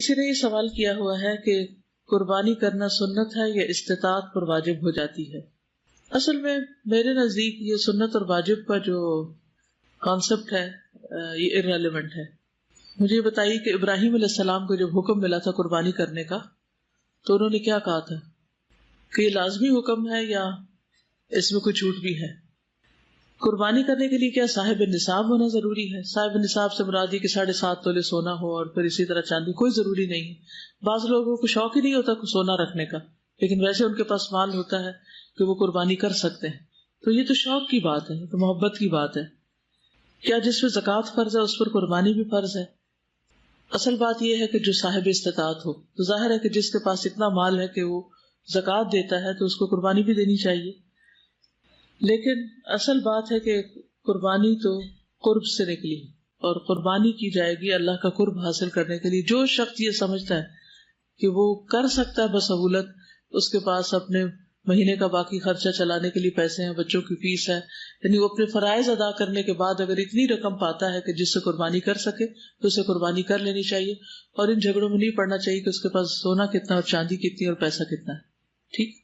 کسی نے یہ سوال کیا ہوا ہے کہ قربانی کرنا سنت ہے یا استطاعت پر واجب ہو جاتی ہے؟ اصل میں میرے نزدیک یہ سنت اور واجب کا جو کانسیپٹ ہے یہ ارریلیونٹ ہے. مجھے یہ بتائیے کہ ابراہیم علیہ السلام کو جب حکم ملا تھا قربانی کرنے کا تو انہوں نے کیا کہا تھا کہ یہ لازمی حکم ہے یا اس میں کوئی چھوٹ بھی ہے؟ قربانی کرنے کے لیے کیا صاحب نصاب ہونا ضروری ہے؟ صاحب نصاب سے مراد یہ کہ 7.5 تولے سونا ہو اور پھر اسی طرح چاندی، کوئی ضروری نہیں ہے. بعض لوگوں کو شوق ہی نہیں ہوتا سونا رکھنے کا، لیکن ویسے ان کے پاس مال ہوتا ہے کہ وہ قربانی کر سکتے ہیں. تو یہ تو شوق کی بات ہے، تو محبت کی بات ہے. کیا جس پہ زکوٰۃ فرض ہے اس پر قربانی بھی فرض ہے؟ اصل بات یہ ہے کہ جو صاحب استطاعت ہو، تو ظاہر ہے کہ جس کے پاس اتنا مال ہے کہ وہ زکوٰۃ دیتا ہے تو اس کو قربانی بھی دینی چاہیے. لیکن اصل بات ہے کہ قربانی تو قرب سے نکلی اور قربانی کی جائے گی اللہ کا قرب حاصل کرنے کے لیے. جو شخص یہ سمجھتا ہے کہ وہ کر سکتا ہے بسہولت، اس کے پاس اپنے مہینے کا باقی خرچہ چلانے کے لیے پیسے ہیں، بچوں کی فیس ہے، یعنی وہ اپنے فرائض ادا کرنے کے بعد اگر اتنی رقم پاتا ہے کہ جس سے قربانی کر سکے تو اسے قربانی کر لینی چاہیے. اور ان جھگڑوں میں نہیں پڑنا چاہیے کہ اس کے پاس سونا کتنا اور چاندی کتنی اور پیسہ کتنا ہے. ٹھیک.